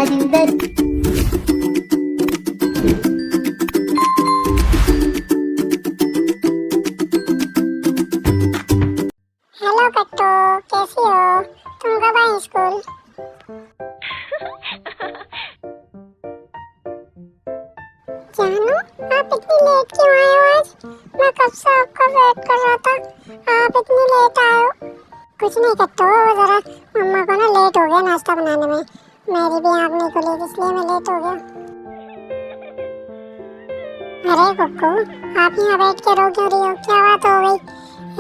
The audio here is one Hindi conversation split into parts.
अंदर। हेलो कट्टू, कैसी हो? तुम कब आई स्कूल? जानू, आप इतनी लेट क्यों आए हो आज? मैं कब से आपका वेट कर रहा था, आप इतनी लेट आए हो। कुछ नहीं कट्टू, वो जरा मम्मा को ना लेट हो गया नाश्ता बनाने में। मेरी भी आँख नहीं खुली इसलिए मैं लेट हो गया। अरे कुक्कू, आप यहाँ बैठ के रो क्यों रही हो? क्या बात हो गई?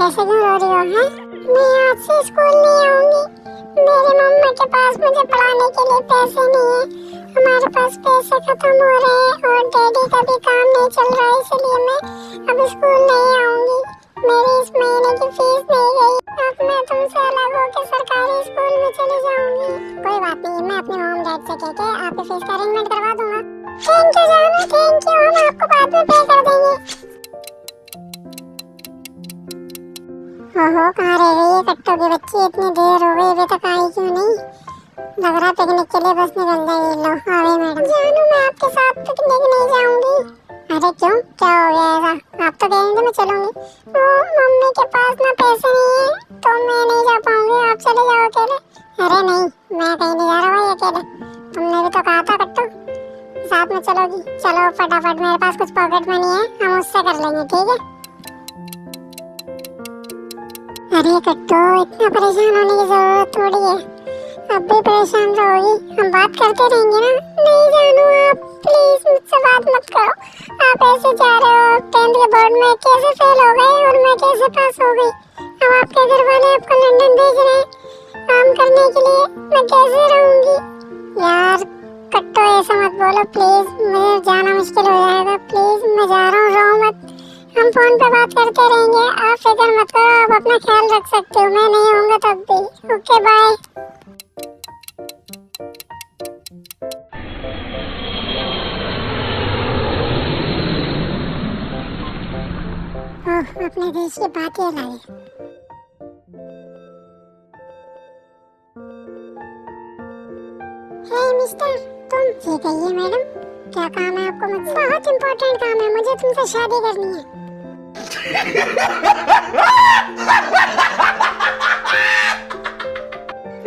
ऐसे क्यों रो रही हो? हैं? मैं आज से स्कूल नहीं आऊंगी। मेरी मम्मा के पास मुझे पढ़ाने के लिए पैसे नहीं है। हमारे पास पैसे खत्म हो रहे हैं और डैडी का भी काम नहीं चल रहा है, इसलिए मैं अब स्कूल नहीं आऊंगी। मेरी इस महीने की फीस नहीं गई। अब मैं तुमसे अलग होकर सरकारी स्कूल में चली जाऊंगी। कोई बात नहीं, मैं अपने मॉम डैड से कहकर आपकी फीस का अरेंजमेंट करवा दूंगा। थैंक यू जानू, थैंक यू। हम आपको बाद में पे कर देंगे। ओहो, कहाँ रह गई है कट्टू की बच्ची? इतनी देर हो गई, अभी तक आई क्यों नहीं? लग रहा पिकनिक के लिए बस निकल जाएगी। लो आ गई मैडम। जानू, मैं आपके साथ पिकनिक नहीं जाऊंगी। अरे क्यों, क्या हो गया ऐसा? आप तो कह रही थी मैं चलूंगी। वो मम्मी के पास ना पैसे नहीं है तो मैं नहीं जा पाऊंगी। आप चले जाओ अकेले। अरे नहीं, मैं कहीं नहीं जा रहा भाई अकेले। तुमने भी तो कहा था कट्टू साथ में चलोगी। चलो फटाफट, मेरे पास कुछ पॉकेट मनी है, हम उससे कर लेंगे, ठीक है? अरे कट्टू, इतना परेशान होने की जरूरत थोड़ी है। अब भी परेशान रहोगी, हम बात करते रहेंगे ना। नहीं जानू, आप प्लीज मुझसे बात मत करो। आप ऐसे जा रहे हो, 10th के बोर्ड में कैसे फेल हो गए और मैं कैसे पास हो गई? अब आपके घर वाले आपको लंदन भेज रहे हैं काम करने के लिए, मैं कैसे रहूंगी? यार कट्टू, ऐसा मत बोलो प्लीज, मुझे जाना मुश्किल हो जाएगा। प्लीज मैं जा रहा हूँ, रो मत। हम फोन पे बात करते रहेंगे, आप फिक्र मत करो। आप अपना ख्याल रख सकते हो, मैं नहीं होऊंगा तब भी। Okay bye. अपने देश की बात ही अलग है। हे मिस्टर, तुम ये कहिए मैडम, क्या काम है आपको मुझसे? बहुत इम्पोर्टेंट काम है, मुझे तुमसे शादी करनी है।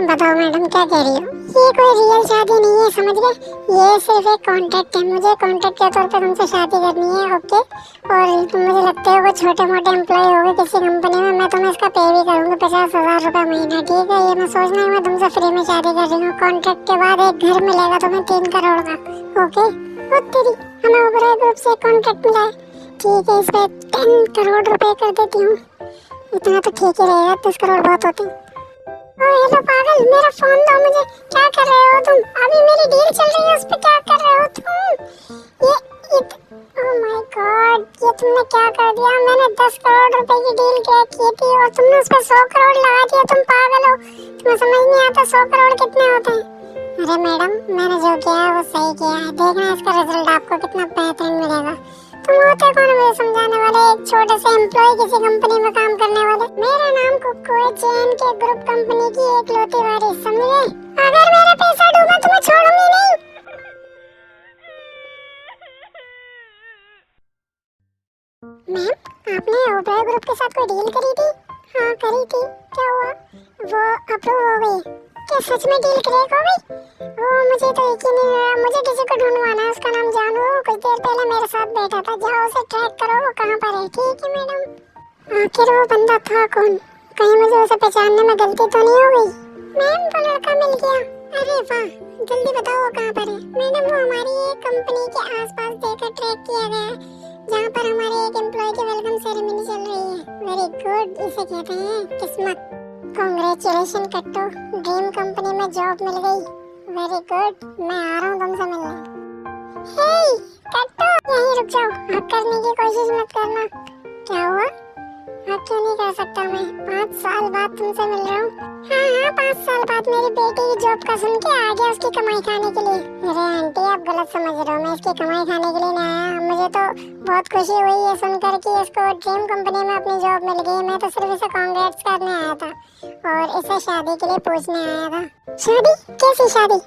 बताओ मैडम, क्या कह रही हो? ये कोई रियल शादी नहीं है, समझ गए? ये सिर्फ एक कॉन्ट्रैक्ट है। मुझे कॉन्ट्रैक्ट के तौर पे तुमसे शादी करनी है, ओके? और तुम मुझे लगते हो कि छोटे मोटे एम्प्लॉय होगे किसी कंपनी में, मैं तुम्हें इसका पे भी करूंगी 50,000 रुपए महीना, ठीक है? ये मैं सोचना है मैं तुमसे फ्री में शादी कर रही हूँ। कॉन्ट्रैक्ट के बाद एक घर मिलेगा तुम्हें 3 करोड़ का, ओके? वो तेरी, हमें ओबराय ग्रुप से कॉन्ट्रैक्ट मिला है, ठीक है? इस पे 10 करोड़ रुपए कर देती हूँ। इतना तो ठीक ही रहेगा, 10 करोड़ बहुत होते हैं। हेलो पागल, मेरा फोन दो मुझे। क्या कर रहे हो तुम? अभी मेरी डील चल रही है, उस पे क्या कर रहे हो तुम? ओह माय गॉड, ये तुमने क्या कर दिया? मैंने 10 करोड़ रुपए की डील क्रैक की थी और तुमने उस पे 100 करोड़ लगा दिया। तुम पागल हो? तुम्हें समझ नहीं आता 100 करोड़ कितने होते हैं? अरे मैडम, मैंने जो किया है वो सही किया है। देखना इसका रिजल्ट आपको कितना बेहतरीन मिलेगा। तुम होते कौन मुझे समझाने वाले? एक छोटे से एम्प्लॉय किसी कंपनी में काम करने वाले। मेरा नाम कुक्कू है, चैन के ग्रुप कंपनी की एकलौती वारिस, समझे? अगर मेरा पैसा डूबा तो मैं छोड़ूंगी नहीं। मैम, आपने ओबराय ग्रुप के साथ कोई डील करी थी? हाँ करी थी। क्या हुआ? वो अप्रूव हो गई? क्या सच में डील क्रैक हो गई? वो मुझे तो यकीन नहीं हो रहा। मुझे किसी को ढूंढवाना है, उसका नाम जानू, कुछ देर पहले मेरे साथ बैठा था। जाओ उसे ट्रैक करो, वो कहाँ पर है, ठीक है मैडम? आखिर वो बंदा था कौन? कहीं मुझे उसे पहचानने में गलती तो नहीं हो गई? मैम, वो लड़का मिल गया। अरे वाह, जल्दी बताओ वो कहाँ पर है? मैडम, वो हमारी एक कंपनी के आसपास देखकर ट्रैक किया गया है, जहाँ पर हमारे एक एम्प्लॉय की वेलकम सेरेमनी चल रही है। वेरी गुड, इसे कहते हैं किस्मत। कांग्रेचुलेशन कट्टू, ड्रीम कंपनी में जॉब मिल गई। वेरी गुड, मैं आ रहा हूँ तुमसे मिलने। हे कट्टू, यहीं रुक जाओ, हक करने की कोशिश मत करना। क्या हुआ? हक क्यों नहीं कर सकता मैं? 5 साल बाद तुमसे मिल रहा हूँ। हाँ हाँ, 5 साल बाद मेरी बेटी की जॉब का सुन के आ गया उसकी कमाई खाने के लिए। अरे आंटी, आप गलत समझ रहे हो, मैं इसकी कमाई खाने के लिए नहीं आया। मुझे तो बहुत खुशी हुई है सुनकर कि इसको ड्रीम कंपनी में अपनी जॉब मिल गई। मैं तो सिर्फ इसे कांग्रेट्स करने आया था और इसे शादी के लिए पूछने आया था। शादी? कैसी शादी?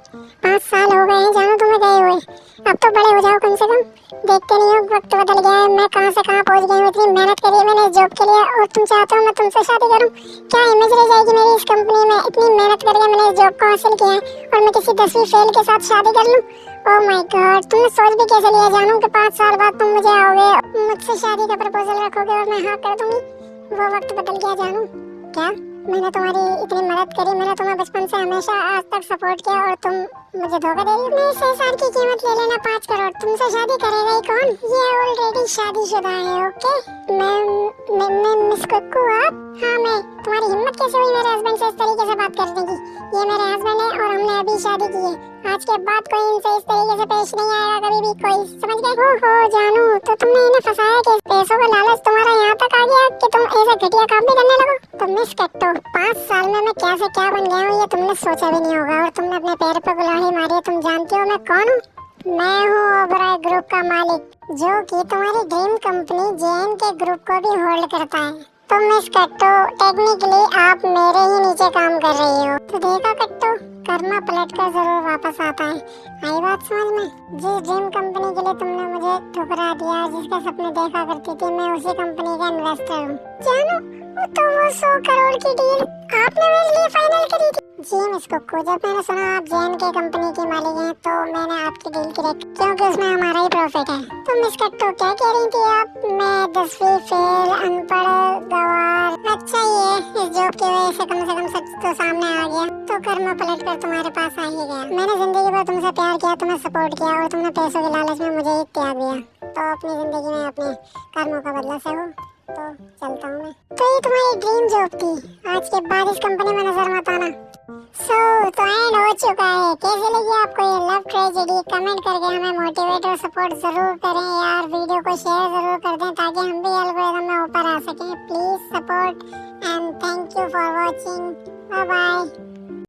5 साल हो गए हैं जानू तुम्हें गए हुए, अब तो बड़े हो जाओ कम से कम। देखते नहीं हो वक्त बदल गया है, मैं कहाँ से कहाँ पहुँच गई हूँ। इतनी मेहनत करी है मैंने इस जॉब के लिए और तुम चाहते हो मैं तुमसे शादी करूँ? क्या इमेज रह जाएगी मेरी इस कंपनी में? इतनी मेहनत करके मैंने इस जॉब को हासिल किया है और मैं किसी 10वीं फेल के साथ शादी कर लूँ? ओह माय गॉड, तुमने सोच भी कैसे लिया जानू कि 5 साल बाद तुम मुझे आओगे, मुझसे शादी का प्रपोजल रखोगे और मैं हाँ कर दूंगी? वो वक्त बदल गया जानू। क्या? मैंने तुम्हारी इतनी मदद करी, मैंने तुम्हें बचपन से हमेशा आज तक सपोर्ट किया और तुम मुझे धोखा दे रही हो? मैं 6 साल की कीमत ले लेना 5 करोड़, तुमसे शादी करेगा ही कौन? ये ऑलरेडी शादीशुदा है। ओके, मैं मिस कुक्कू आप? हाँ मैं। तुम्हारी हिम्मत कैसे हुई मेरे हस्बैंड से इस तरीके से बात करने की? ये मेरे हस्बैंड है और हमने अभी शादी की है। आज के बाद कोई इनसे इस तरीके से पेश नहीं आएगा कभी भी कोई, समझ गए? हो जानू, तो तुमने इन्हें फंसाया कि पैसों का लालच तुम्हारा यहाँ तक आ गया कि तुम ऐसा घटिया काम भी करने लगो? तो मिस कट्टो, 5 साल में मैं क्या से क्या बन गया हूँ ये तुमने सोचा भी नहीं होगा और तुमने अपने पैर पर कुल्हाड़ी मारी है। तुम जानती हो मैं कौन हूँ? मैं हूँ ओबराय ग्रुप का मालिक, जो कि तुम्हारी ड्रीम कंपनी जेएन के ग्रुप को भी होल्ड करता है। तो मिस कट्टो, टेक्निकली आप मेरे ही नीचे काम कर रही हो। तो देखा कट्टो, कर्मा पलट कर जरूर वापस आता है। आई बात समझ में? जिस ड्रीम कंपनी के लिए तुमने मुझे ठुकरा दिया, जिसके सपने देखा करती थी, मैं उसी कंपनी का इन्वेस्टर हूँ जानू। तो वो 100 करोड़ की डील आपने मेरे लिए फाइनल करी थी? जी मिस कुक्कू, जब मैंने सुना आप जेएन के कंपनी की मालिक हैं तो मैंने आपकी डील की रखी, क्योंकि उसमें हमारा ही प्रॉफिट है। तो मिस कट्टो क्या कह रही थी आप? मैं 10वीं फेल, अनपढ़, गवार। अच्छा ये इस जॉब की वजह से कम सच तो सामने आ गया, तो कर्मा पलट कर तुम्हारे पास आ ही गया। मैंने जिंदगी भर तुमसे प्यार किया, तुम्हें सपोर्ट किया और तुमने पैसों के लालच में मुझे ही त्याग दिया। तो अपनी जिंदगी में अपने कर्मों का बदला सहो, तो चलता हूँ मैं। तो ये तुम्हारी ड्रीम जॉब थी, आज के बाद इस कंपनी में नजर मत आना। तो एंड हो चुका है। कैसे लगी आपको ये लव ट्रेजेडी? कमेंट करके हमें मोटिवेट और सपोर्ट जरूर करें यार। वीडियो को शेयर जरूर कर दें ताकि हम भी एल्गोरिथम में ऊपर आ सकें। Please support and thank you for watching. Bye bye.